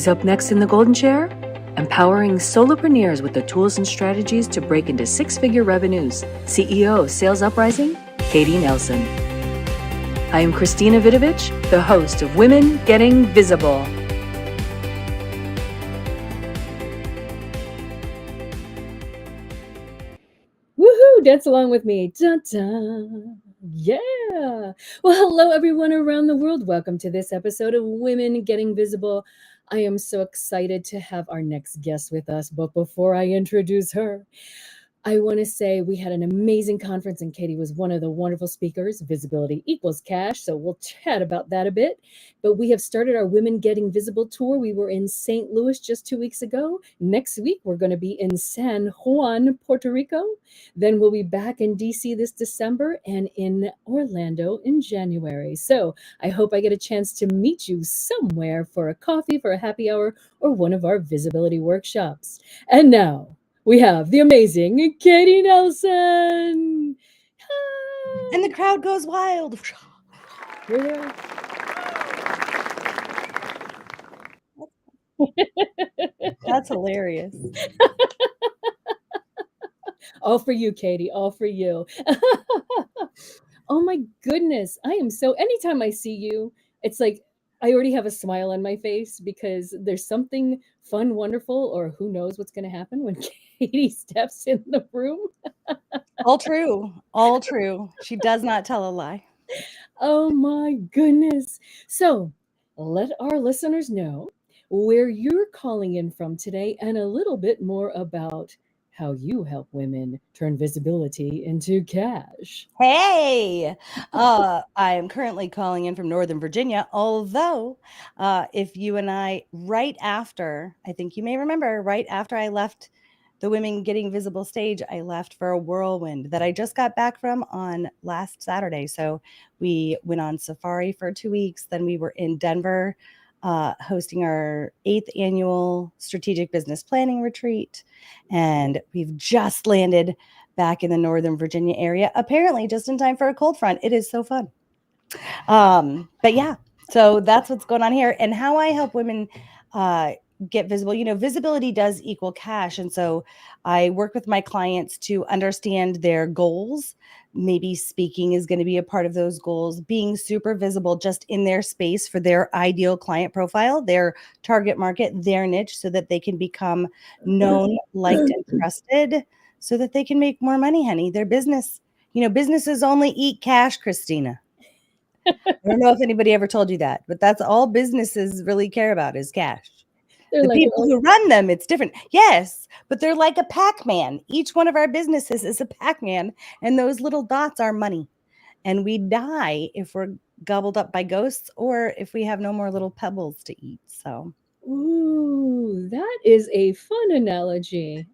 Who's up next in the golden chair? Empowering solopreneurs with the tools and strategies to break into six-figure revenues. CEO of Sales UpRising, Katie Nelson. I am Christina Vidovich, the host of Women Getting Visible. Woohoo! Dance along with me. Dun, dun. Yeah. Well, hello, everyone around the world. Welcome to this episode of Women Getting Visible. I am so excited to have our next guest with us. But before I introduce her, I want to say we had an amazing conference and Katie was one of the wonderful speakers. Visibility equals cash. So we'll chat about that a bit. But we have started our Women Getting Visible tour. We were in St. Louis just 2 weeks ago. Next week, we're going to be in San Juan, Puerto Rico. Then we'll be back in DC this December and in Orlando in January. So I hope I get a chance to meet you somewhere for a coffee, for a happy hour, or one of our visibility workshops. And now, we have the amazing Katie Nelson. Hi. And the crowd goes wild. Yeah. That's hilarious. All for you, Katie. All for you. Oh my goodness. Anytime I see you, it's like I already have a smile on my face because there's something fun, wonderful, or who knows what's going to happen when Katie steps in the room. All true. All true. She does not tell a lie. Oh my goodness. So let our listeners know where you're calling in from today and a little bit more about how you help women turn visibility into cash. Hey, I am currently calling in from Northern Virginia, although if you and I, I think you may remember, right after I left the Women Getting Visible stage, I left for a whirlwind that I just got back from on last Saturday. So we went on safari for 2 weeks. Then we were in Denver hosting our 8th annual strategic business planning retreat. And we've just landed back in the Northern Virginia area, apparently just in time for a cold front. It is so fun. But yeah, so that's what's going on here and how I help women get visible. You know, visibility does equal cash. And so I work with my clients to understand their goals. Maybe speaking is going to be a part of those goals, being super visible just in their space for their ideal client profile, their target market, their niche, so that they can become known, liked, and trusted, so that they can make more money, honey. Their business, you know, businesses only eat cash, Christina. I don't know if anybody ever told you that, but that's all businesses really care about is cash. They're The like, people who run them, it's different. Yes, but they're like a Pacman. Each one of our businesses is a Pacman, and those little dots are money. And we die if we're gobbled up by ghosts or if we have no more little pebbles to eat. So, ooh, that is a fun analogy.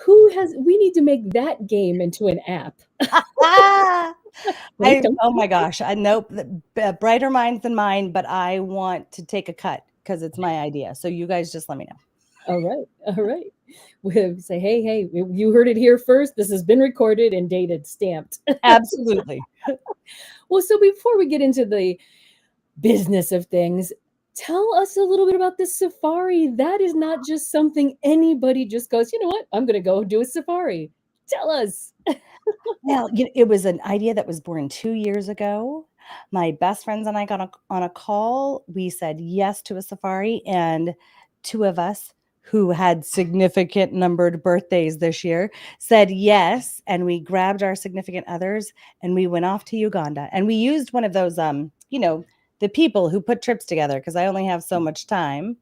We need to make that game into an app. oh my gosh, I know brighter minds than mine, but I want to take a cut because it's my idea. So you guys just let me know. All right. We'll say, hey, you heard it here first. This has been recorded and dated, stamped. Absolutely. Well, so before we get into the business of things, tell us a little bit about this safari. That is not just something anybody just goes, you know what, I'm going to go do a safari. Tell us. Well, it was an idea that was born 2 years ago. My best friends and I got on a call. We said yes to a safari, and 2 of us who had significant numbered birthdays this year said yes, and we grabbed our significant others and we went off to Uganda. And we used one of those, the people who put trips together because I only have so much time.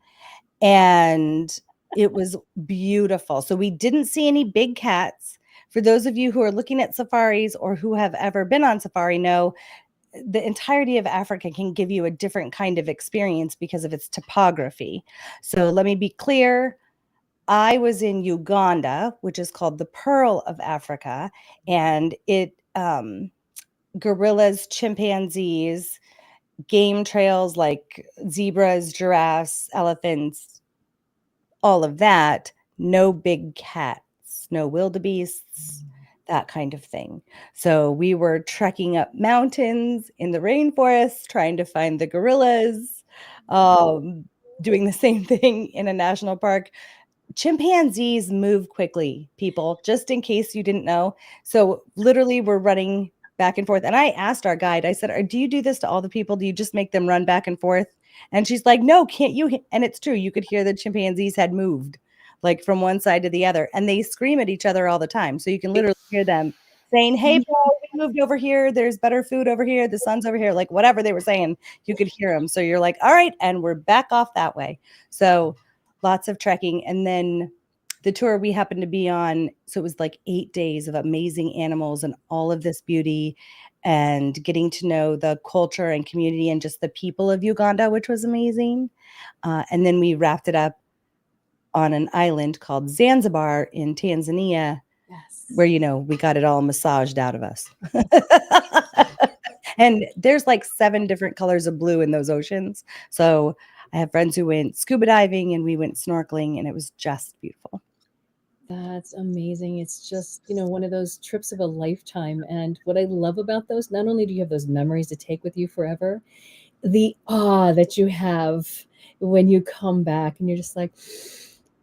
And it was beautiful. So we didn't see any big cats. For those of you who are looking at safaris or who have ever been on safari, know the entirety of Africa can give you a different kind of experience because of its topography. So let me be clear. I was in Uganda, which is called the Pearl of Africa, and it gorillas, chimpanzees, game trails like zebras, giraffes, elephants, all of that. No big cats, no wildebeests, that kind of thing. So we were trekking up mountains in the rainforest, trying to find the gorillas. doing the same thing in a national park. Chimpanzees move quickly, people, just in case you didn't know. So literally we're running back and forth. And I asked our guide, I said, do you do this to all the people? Do you just make them run back and forth? And she's like, no, can't you? And it's true. You could hear the chimpanzees had moved like from one side to the other, and they scream at each other all the time. So you can literally hear them saying, hey, bro, we moved over here. There's better food over here. The sun's over here. Like whatever they were saying, you could hear them. So you're like, all right. And we're back off that way. So lots of trekking. And then the tour we happened to be on, so it was like 8 days of amazing animals and all of this beauty and getting to know the culture and community and just the people of Uganda, which was amazing. And then we wrapped it up on an island called Zanzibar in Tanzania, Yes. where, we got it all massaged out of us. And there's like 7 different colors of blue in those oceans. So I have friends who went scuba diving and we went snorkeling, and it was just beautiful. That's amazing. It's just, one of those trips of a lifetime. And what I love about those, not only do you have those memories to take with you forever, the awe that you have when you come back and you're just like,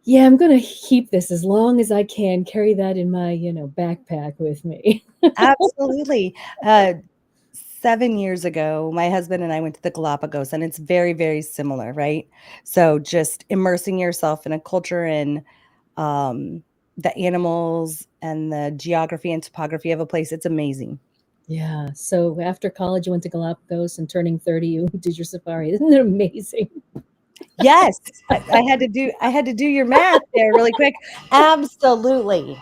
yeah, I'm going to keep this as long as I can, carry that in my, backpack with me. Absolutely. 7 years ago, my husband and I went to the Galapagos, and it's very, very similar, right? So just immersing yourself in a culture and the animals and the geography and topography of a place, it's amazing. Yeah. So after college, you went to Galapagos, and turning 30, you did your safari. Isn't it amazing? Yes, I had to do your math there really quick. Absolutely.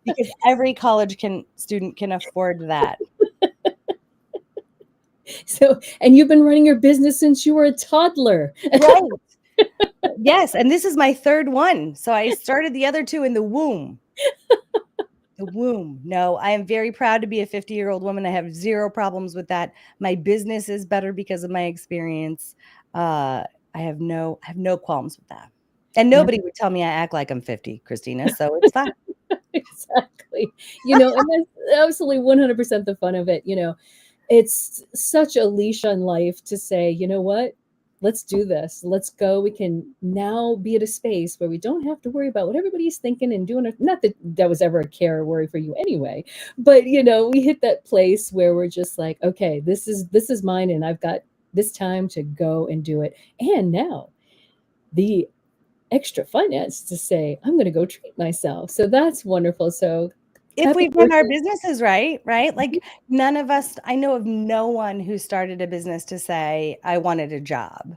Because every college student can afford that. So, and you've been running your business since you were a toddler. Right. Yes, and this is my 3rd one. So I started the other 2 in the womb. The womb. No, I am very proud to be a 50-year-old woman. I have 0 problems with that. My business is better because of my experience. I have no qualms with that. And nobody would tell me I act like I'm 50, Christina. So it's fine. Exactly. And that's absolutely 100% the fun of it. It's such a leash on life to say, you know what? Let's do this. Let's go. We can now be at a space where we don't have to worry about what everybody's thinking and doing. Not that that was ever a care or worry for you anyway, but we hit that place where we're just like, okay, this is mine, and I've got this time to go and do it. And now the extra finance to say, I'm going to go treat myself. So that's wonderful. So if we run our businesses right? Like none of us, I know of no one who started a business to say, I wanted a job.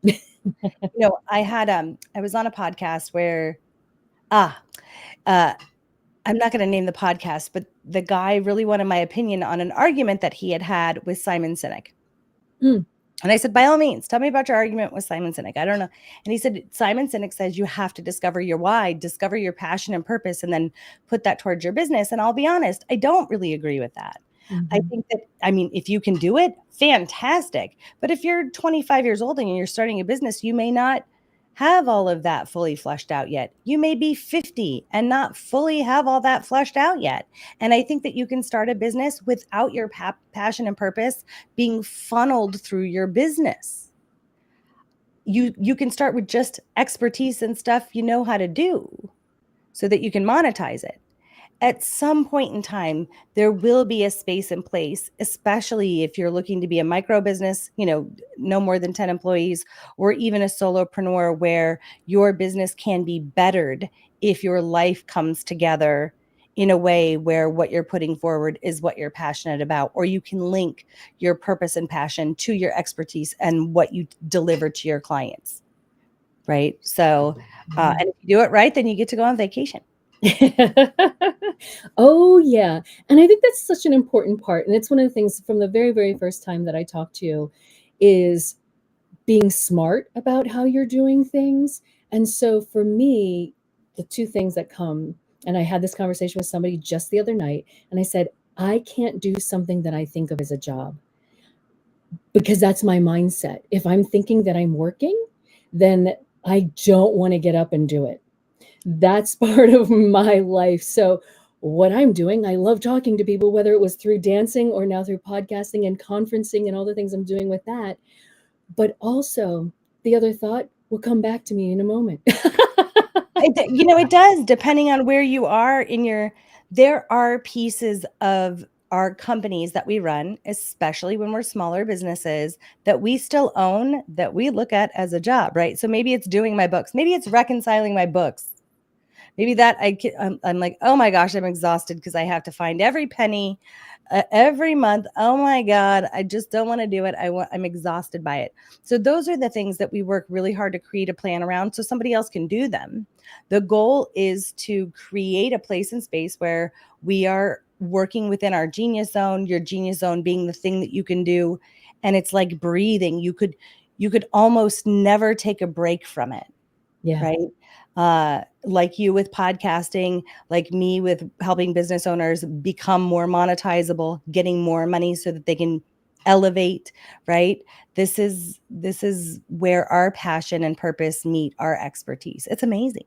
I was on a podcast where, I'm not going to name the podcast, but the guy really wanted my opinion on an argument that he had with Simon Sinek. Mm. And I said, by all means, tell me about your argument with Simon Sinek. I don't know. And he said, Simon Sinek says you have to discover your why, discover your passion and purpose, and then put that towards your business. And I'll be honest, I don't really agree with that. Mm-hmm. I think that, if you can do it, fantastic. But if you're 25 years old and you're starting a business, you may not have all of that fully fleshed out yet. You may be 50 and not fully have all that fleshed out yet. And I think that you can start a business without your passion and purpose being funneled through your business. You can start with just expertise and stuff you know how to do so that you can monetize it. At some point in time, there will be a space in place, especially if you're looking to be a micro business, no more than 10 employees, or even a solopreneur where your business can be bettered if your life comes together in a way where what you're putting forward is what you're passionate about, or you can link your purpose and passion to your expertise and what you deliver to your clients, right? So, and if you do it right, then you get to go on vacation. Oh, yeah. And I think that's such an important part. And it's one of the things from the very, very first time that I talked to you is being smart about how you're doing things. And so for me, the 2 things that come, and I had this conversation with somebody just the other night, and I said, I can't do something that I think of as a job because that's my mindset. If I'm thinking that I'm working, then I don't want to get up and do it. That's part of my life. So what I'm doing, I love talking to people, whether it was through dancing or now through podcasting and conferencing and all the things I'm doing with that. But also the other thought will come back to me in a moment. It does, depending on where you are there are pieces of our companies that we run, especially when we're smaller businesses, that we still own, that we look at as a job, right? So maybe it's doing my books. Maybe it's reconciling my books. Maybe that I'm like, oh my gosh, I'm exhausted because I have to find every penny every month. Oh my God, I just don't want to do it. I'm exhausted by it. So those are the things that we work really hard to create a plan around so somebody else can do them. The goal is to create a place and space where we are working within our genius zone, your genius zone being the thing that you can do. And it's like breathing. You could almost never take a break from it. Yeah. Right. Like you with podcasting, like me with helping business owners become more monetizable, getting more money so that they can elevate, right? This is where our passion and purpose meet our expertise. It's amazing.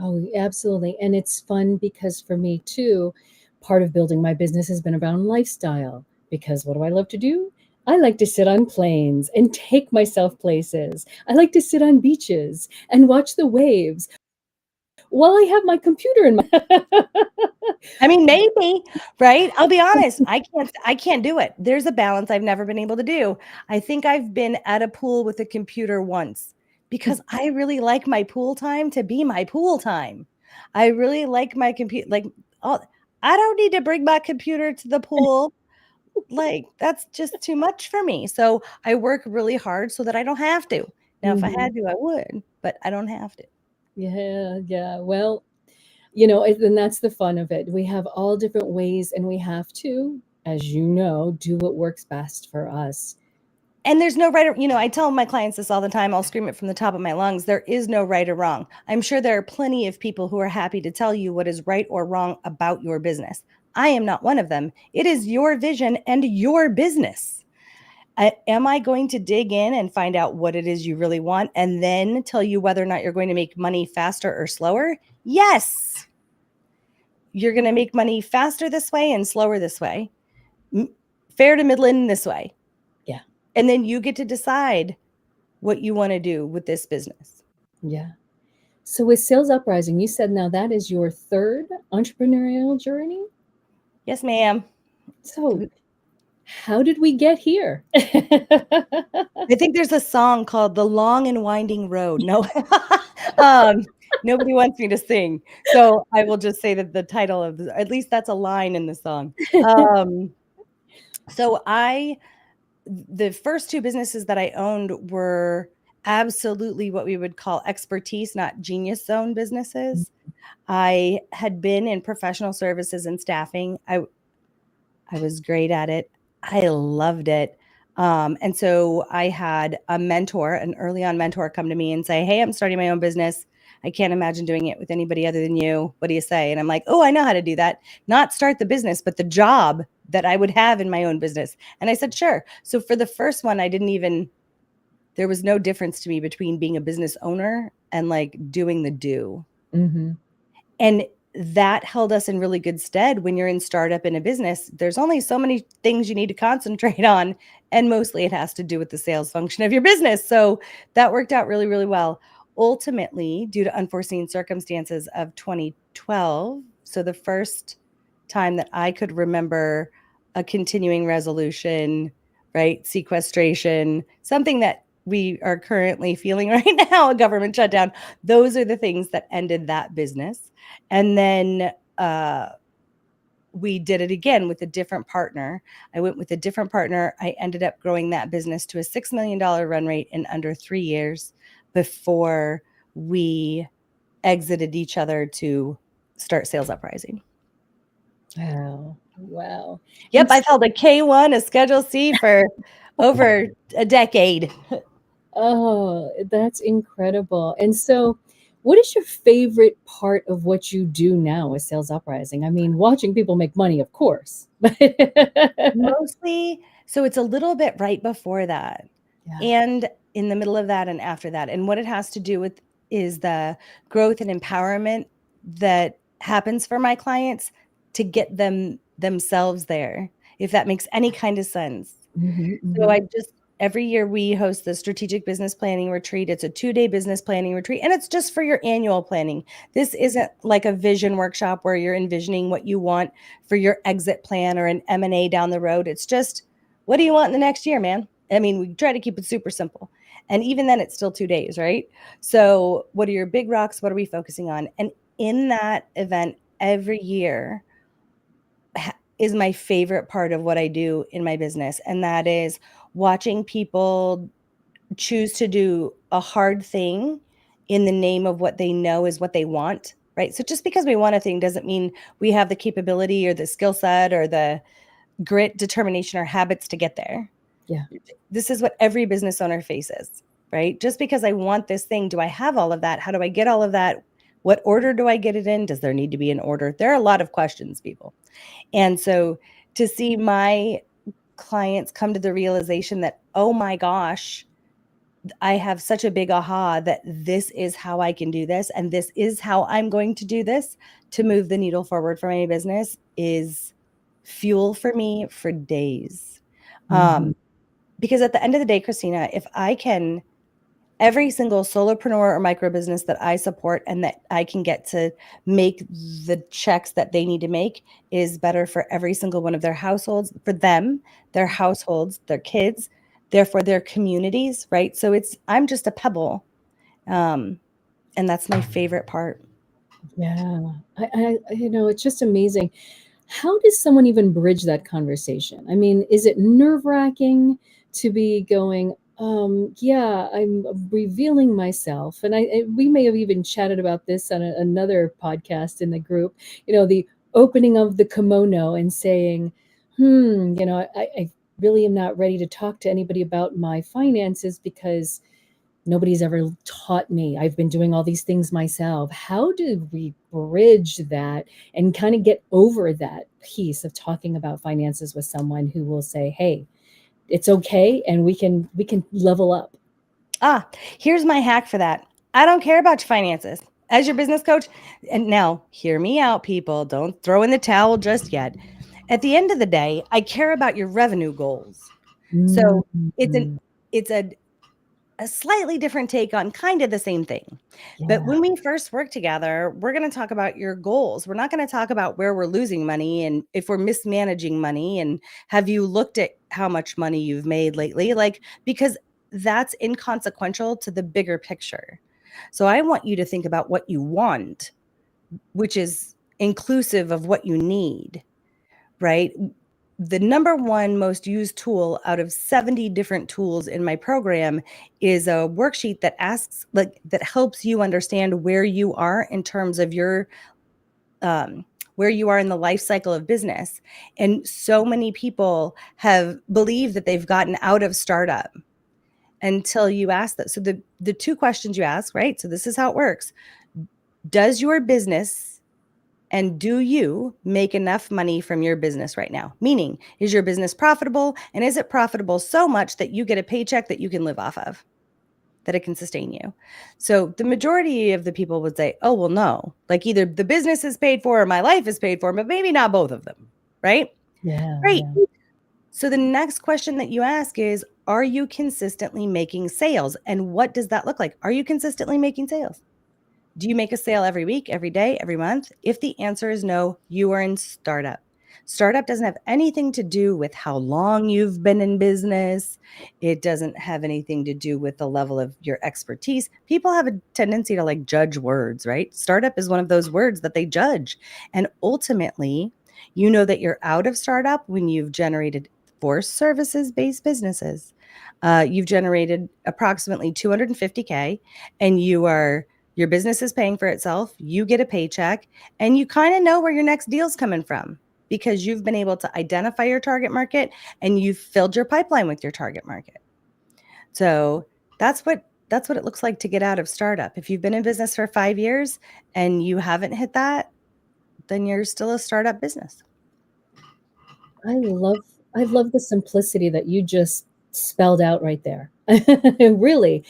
Oh, absolutely. And it's fun because for me too, part of building my business has been around lifestyle. Because what do I love to do? I like to sit on planes and take myself places. I like to sit on beaches and watch the waves while I have my computer in my I mean, maybe, right? I'll be honest. I can't do it. There's a balance I've never been able to do. I think I've been at a pool with a computer once because I really like my pool time to be my pool time. I really like my computer. I don't need to bring my computer to the pool. Like, that's just too much for me. So I work really hard so that I don't have to. Now, if I had to, I would, but I don't have to. Yeah. Well, and that's the fun of it. We have all different ways, and we have to, as you know, do what works best for us. And there's no right or, I tell my clients this all the time. I'll scream it from the top of my lungs. There is no right or wrong. I'm sure there are plenty of people who are happy to tell you what is right or wrong about your business. I am not one of them. It is your vision and your business. Am I going to dig in and find out what it is you really want and then tell you whether or not you're going to make money faster or slower? Yes. You're going to make money faster this way and slower this way. Fair to middling this way. Yeah. And then you get to decide what you want to do with this business. Yeah. So with Sales UpRising, you said now that is your third entrepreneurial journey? Yes, ma'am. So how did we get here? I think there's a song called The Long and Winding Road. No, nobody wants me to sing. So I will just say that the title of, at least that's a line in the song. So the first two businesses that I owned were absolutely what we would call expertise, not genius zone businesses. I had been in professional services and staffing. I was great at it. I loved it. And so I had a mentor, an early on mentor, come to me and say, hey, I'm starting my own business. I can't imagine doing it with anybody other than you. What do you say? And I'm like, oh, I know how to do that. Not start the business, but the job that I would have in my own business. And I said, sure. So for the first one, there was no difference to me between being a business owner and like doing the do. Mm-hmm. And that held us in really good stead. When you're in startup in a business, there's only so many things you need to concentrate on. And mostly it has to do with the sales function of your business. So that worked out really, really well. Ultimately, due to unforeseen circumstances of 2012, so the first time that I could remember a continuing resolution, right? Sequestration, something that we are currently feeling right now, a government shutdown. Those are the things that ended that business. And then we did it again with a different partner. I went with a different partner. I ended up growing that business to a $6 million run rate in under 3 years before we exited each other to start Sales UpRising. Wow. Yep, I've held a K1, a Schedule C for over a decade. Oh, that's incredible. And so what is your favorite part of what you do now with Sales UpRising? I mean, watching people make money, of course. Mostly, so it's a little bit right before that. Yeah. And in the middle of that and after that. And what it has to do with is the growth and empowerment that happens for my clients to get them themselves there, if that makes any kind of sense. Mm-hmm, So I just every year we host the strategic business planning retreat. It's a 2-day business planning retreat, and it's just for your annual planning. This isn't like a vision workshop where you're envisioning what you want for your exit plan or an M&A down the road. It's just, what do you want in the next year, man? I mean, we try to keep it super simple. And even then, it's still 2 days, right? So what are your big rocks? What are we focusing on? And in that event every year is my favorite part of what I do in my business. And that is watching people choose to do a hard thing in the name of what they know is what they want, right? So just because we want a thing doesn't mean we have the capability or the skill set or the grit, determination, or habits to get there. Yeah. This is what every business owner faces, right? Just because I want this thing, do I have all of that? How do I get all of that? What order do I get it in? Does there need to be an order? There are a lot of questions, people. And so to see my clients come to the realization that, oh my gosh, I have such a big aha that this is how I can do this, and this is how I'm going to do this to move the needle forward for my business is fuel for me for days. Because at the end of the day, Christina, if I can, every single solopreneur or micro business that I support and that I can get to make the checks that they need to make is better for every single one of their households, for them, their households, their kids, therefore their communities, right? So I'm just a pebble. And that's my favorite part. Yeah. It's just amazing. How does someone even bridge that conversation? I mean, is it nerve-wracking to be going, yeah, I'm revealing myself. And we may have even chatted about this on another podcast in the group, the opening of the kimono and saying, I really am not ready to talk to anybody about my finances because nobody's ever taught me. I've been doing all these things myself. How do we bridge that and kind of get over that piece of talking about finances with someone who will say, hey, it's okay, and we can level up? Here's my hack for that. I don't care about your finances. As your business coach, and now hear me out, people. Don't throw in the towel just yet. At the end of the day, I care about your revenue goals. So it's a slightly different take on kind of the same thing. Yeah. But when we first work together, we're going to talk about your goals. We're not going to talk about where we're losing money and if we're mismanaging money and have you looked at how much money you've made lately, because that's inconsequential to the bigger picture. So I want you to think about what you want, which is inclusive of what you need, right? The number one most used tool out of 70 different tools in my program is a worksheet that asks, that helps you understand where you are in terms of your, where you are in the life cycle of business. And so many people have believed that they've gotten out of startup until you ask that. So the 2 questions you ask, right? So this is how it works. Does your business and do you make enough money from your business right now? Meaning, is your business profitable? And is it profitable so much that you get a paycheck that you can live off of, that it can sustain you? So the majority of the people would say, oh, well, no, either the business is paid for or my life is paid for, but maybe not both of them, right? Yeah. Right. Yeah. So the next question that you ask is, are you consistently making sales? And what does that look like? Are you consistently making sales? Do you make a sale every week, every day, every month? If the answer is no, you are in startup. Startup doesn't have anything to do with how long you've been in business. It doesn't have anything to do with the level of your expertise. People have a tendency to judge words, right? Startup is one of those words that they judge. And ultimately, you know that you're out of startup when you've generated 4 services-based businesses. You've generated approximately $250K, and your business is paying for itself, you get a paycheck, and you kind of know where your next deal's coming from because you've been able to identify your target market and you've filled your pipeline with your target market. So that's what it looks like to get out of startup. If you've been in business for 5 years and you haven't hit that, then you're still a startup business. I love the simplicity that you just spelled out right there. Really,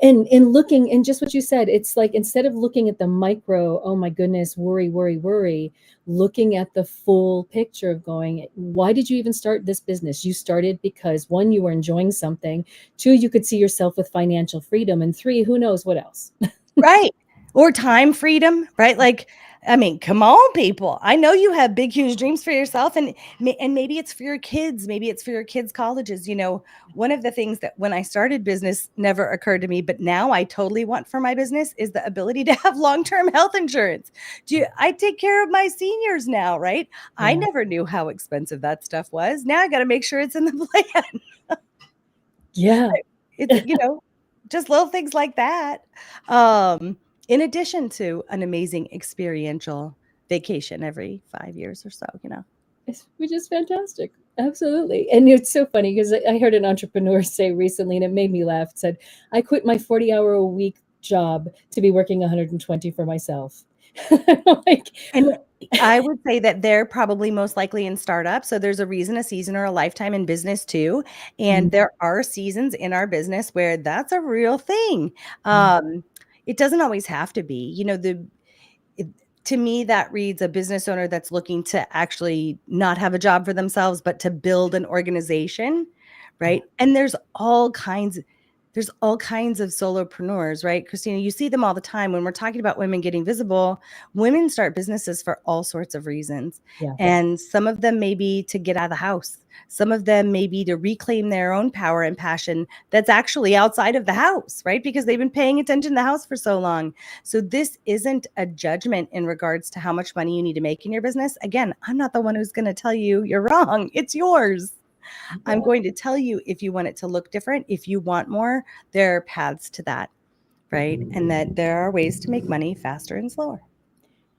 And looking, and just what you said, it's like, instead of looking at the micro, oh my goodness, worry, looking at the full picture of going, why did you even start this business? You started because, one, you were enjoying something, two, you could see yourself with financial freedom, and three, who knows what else. Right. Or time freedom, right? Like, I mean, come on, people. I know you have big, huge dreams for yourself, and maybe it's for your kids. Maybe it's for your kids' colleges. You know, one of the things that when I started business never occurred to me, but now I totally want for my business is the ability to have long-term health insurance. I take care of my seniors now, right? I Yeah. never knew how expensive that stuff was. Now I got to make sure it's in the plan. Yeah. It's, you know, just little things like that. In addition to an amazing experiential vacation every 5 years or so, you know. Which is fantastic. Absolutely. And it's so funny because I heard an entrepreneur say recently, and it made me laugh. It said, I quit my 40-hour-a-week job to be working 120 for myself. Like, And I would say that they're probably most likely in startup. So there's a reason, a season, or a lifetime in business too. And there are seasons in our business where that's a real thing. It doesn't always have to be, you know, it, to me, that reads a business owner that's looking to actually not have a job for themselves, but to build an organization, right? And there's all kinds of solopreneurs, right? Christina, you see them all the time when we're talking about women getting visible. Women start businesses for all sorts of reasons. yeah. And some of them may be to get out of the house. Some of them may be to reclaim their own power and passion that's actually outside of the house, right? Because they've been paying attention to the house for so long. So this isn't a judgment in regards to how much money you need to make in your business. Again, I'm not the one who's going to tell you you're wrong. It's yours. I'm going to tell you if you want it to look different, if you want more, there are paths to that, right? And that there are ways to make money faster and slower.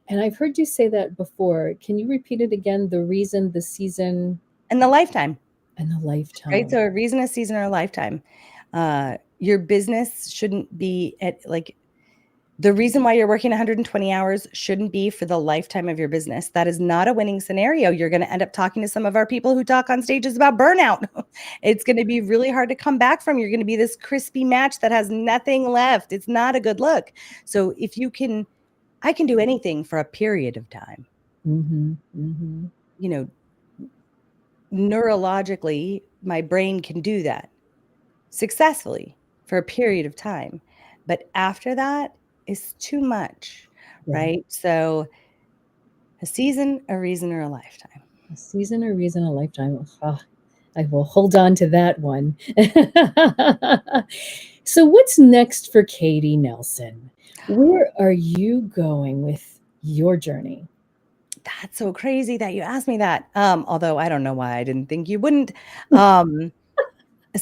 And I've heard you say that before. Can you repeat it again? The reason, the season, And the lifetime, and the lifetime. right? So a reason, a season, or a lifetime. Your business shouldn't be at like, the reason why you're working 120 hours shouldn't be for the lifetime of your business. That is not a winning scenario. You're going to end up talking to some of our people who talk on stages about burnout. It's going to be really hard to come back from. You're going to be this crispy match that has nothing left. It's not a good look. So if you can, I can do anything for a period of time. You know, neurologically, my brain can do that successfully for a period of time. But after that, is too much, right? So a season, a reason, or a lifetime. A season, a reason, a lifetime. Oh, I will hold on to that one. So what's next for Katie Nelson? Where are you going with your journey? That's so crazy that you asked me that. Although I don't know why I didn't think you wouldn't.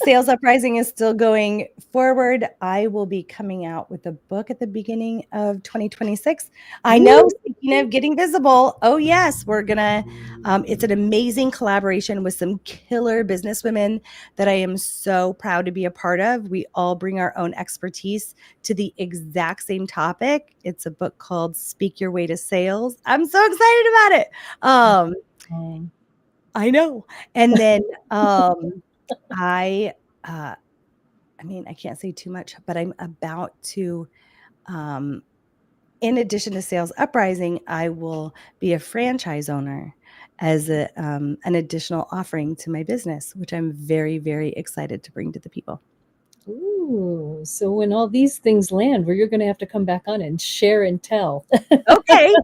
Sales UpRising is still going forward. I will be coming out with a book at the beginning of 2026. I know, speaking of getting visible, oh yes, we're gonna, it's an amazing collaboration with some killer businesswomen that I am so proud to be a part of. We all bring our own expertise to the exact same topic. It's a book called Speak Your Way to Sales. I'm so excited about it. I know. And then, I mean, I can't say too much, but I'm about to, in addition to Sales UpRising, I will be a franchise owner as an additional offering to my business, which I'm very, very excited to bring to the people. Ooh, so when all these things land, where you're going to have to come back on and share and tell. Okay.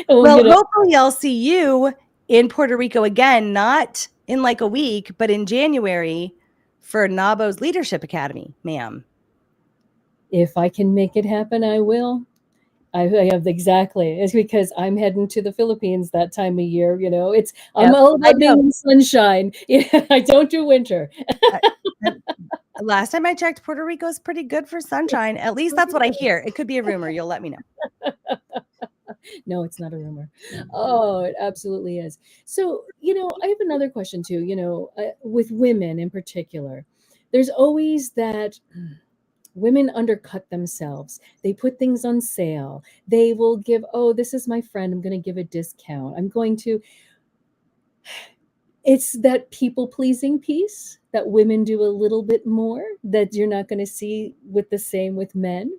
Well, hopefully I'll see you in Puerto Rico again, not in like a week, but in January for NAWBO's Leadership Academy, ma'am. If I can make it happen, I will. I have exactly. It's because I'm heading to the Philippines that time of year. You know, I'm all about being in sunshine. Yeah, I don't do winter. Last time I checked, Puerto Rico is pretty good for sunshine. At least that's what I hear. It could be a rumor. You'll let me know. No, it's not a rumor. Oh, it absolutely is. So, I have another question too, with women in particular. There's always that women undercut themselves. They put things on sale. They will give, oh, this is my friend. I'm going to give a discount. I'm going to. It's that people-pleasing piece that women do a little bit more that you're not going to see with the same with men.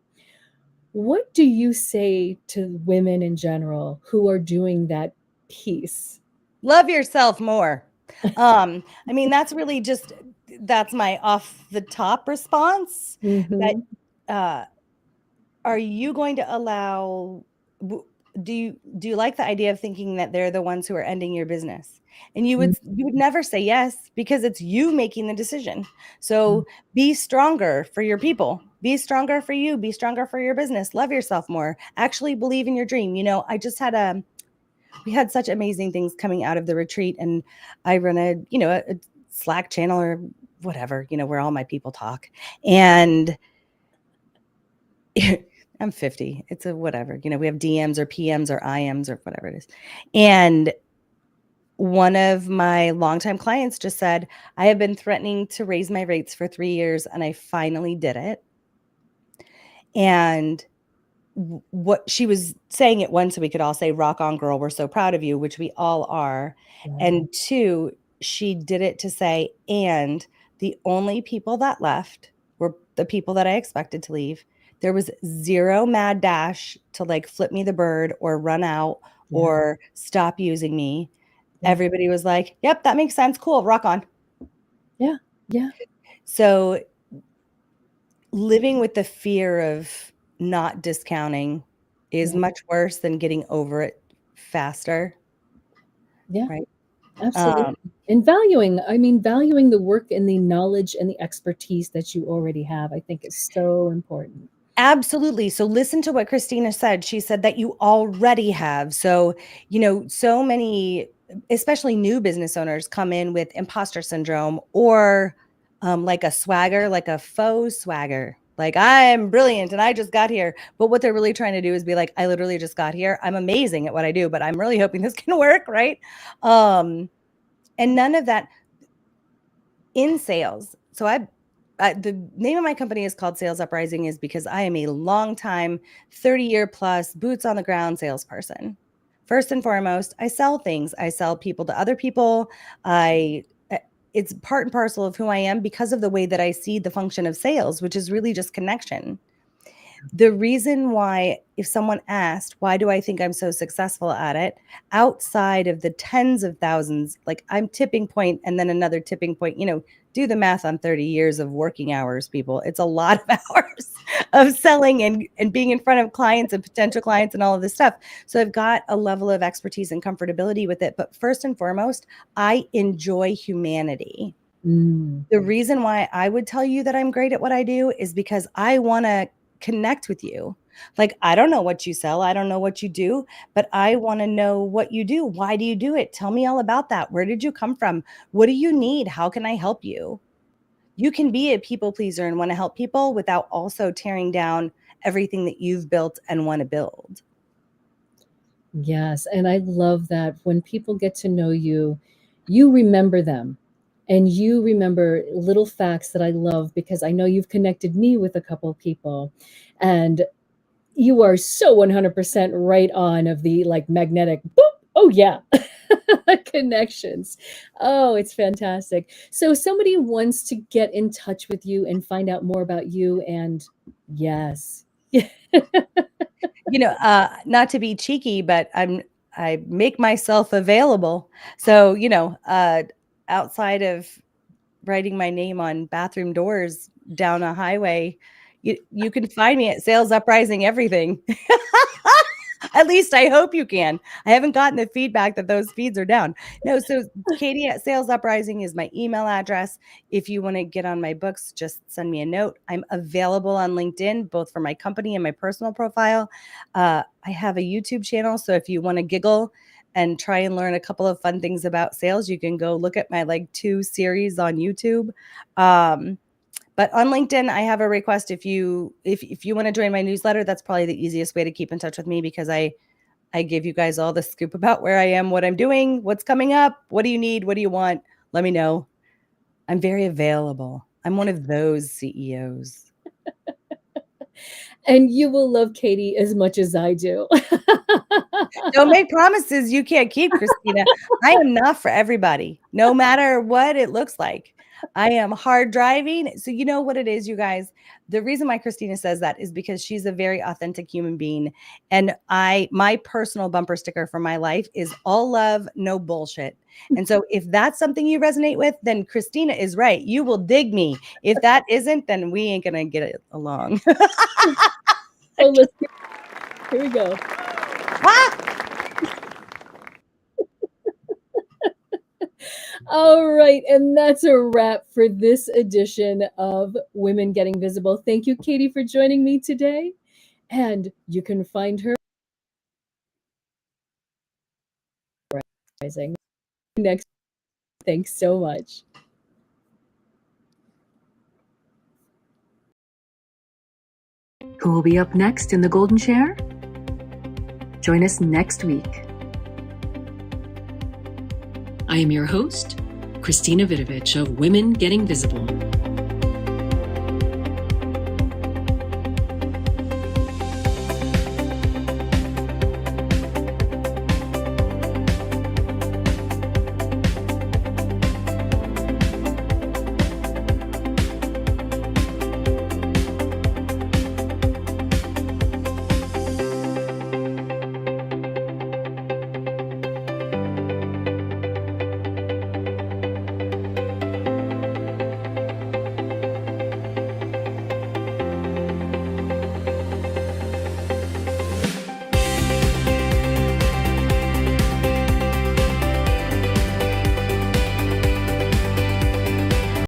What do you say to women in general who are doing that piece? Love yourself more. I mean, that's really just, that's my off the top response. That Mhm. are you going to allow, do you like the idea of thinking that they're the ones who are ending your business? And you would never say yes, because it's you making the decision. So be stronger for your people, be stronger for you, be stronger for your business, love yourself more, actually believe in your dream. I just had we had such amazing things coming out of the retreat, and I run a Slack channel or whatever, where all my people talk. And I'm 50. It's a whatever, we have DMs or PMs or IMs or whatever it is. And one of my longtime clients just said, I have been threatening to raise my rates for 3 years, and I finally did it. And what she was saying it, one, so we could all say, rock on, girl, we're so proud of you, which we all are. Yeah. And two, she did it to say, and the only people that left were the people that I expected to leave. There was zero mad dash to like flip me the bird or run out or stop using me. Yeah. Everybody was like, yep, that makes sense. Cool. Rock on. Yeah. Yeah. So living with the fear of not discounting is much worse than getting over it faster. Yeah. Right. Absolutely. And valuing the work and the knowledge and the expertise that you already have, I think is so important. Absolutely. So listen to what Christina said. She said that you already have. So, so many, especially new business owners, come in with imposter syndrome or like a swagger, like a faux swagger. Like, I'm brilliant and I just got here. But what they're really trying to do is be like, I literally just got here. I'm amazing at what I do, but I'm really hoping this can work. Right. And none of that in sales. So the name of my company is called Sales UpRising is because I am a long time, 30-year plus boots on the ground salesperson. First and foremost, I sell things. I sell people to other people. It's part and parcel of who I am because of the way that I see the function of sales, which is really just connection. The reason why, if someone asked, why do I think I'm so successful at it, outside of the tens of thousands, like I'm tipping point and then another tipping point, do the math on 30 years of working hours, people. It's a lot of hours of selling and being in front of clients and potential clients and all of this stuff. So I've got a level of expertise and comfortability with it. But first and foremost, I enjoy humanity. The reason why I would tell you that I'm great at what I do is because I want to connect with you. Like, I don't know what you sell. I don't know what you do, but I want to know what you do. Why do you do it? Tell me all about that. Where did you come from? What do you need? How can I help you? You can be a people pleaser and want to help people without also tearing down everything that you've built and want to build. Yes. And I love that when people get to know you, you remember them. And you remember little facts that I love because I know you've connected me with a couple of people. And you are so 100% right on of the like magnetic, boop, oh yeah, connections. Oh, it's fantastic. So somebody wants to get in touch with you and find out more about you, and yes. Not to be cheeky, but I make myself available. So, outside of writing my name on bathroom doors down a highway, you can find me at Sales UpRising everything. At least I hope you can. I haven't gotten the feedback that those feeds are down. No, so Katie at Sales UpRising is my email address. If you want to get on my books, just send me a note. I'm available on LinkedIn, both for my company and my personal profile. I have a YouTube channel, so if you want to giggle and try and learn a couple of fun things about sales, you can go look at my 2 series on YouTube. But on LinkedIn, I have a request. If you want to join my newsletter, that's probably the easiest way to keep in touch with me, because I give you guys all the scoop about where I am, what I'm doing, what's coming up, what do you need, what do you want? Let me know. I'm very available. I'm one of those CEOs. And you will love Katie as much as I do. Don't make promises you can't keep, Christina. I am not for everybody, no matter what it looks like. I am hard driving. So you know what it is, you guys. The reason why Christina says that is because she's a very authentic human being. And my personal bumper sticker for my life is all love, no bullshit. And so if that's something you resonate with, then Christina is right. You will dig me. If that isn't, then we ain't going to get it along. Oh, let's see. Here we go. All right. And that's a wrap for this edition of Women Getting Visible. Thank you, Katie, for joining me today. And you can find her rising next. Thanks so much. Who will be up next in the Golden Chair? Join us next week. I am your host, Christina Vidovich of Women Getting Visible.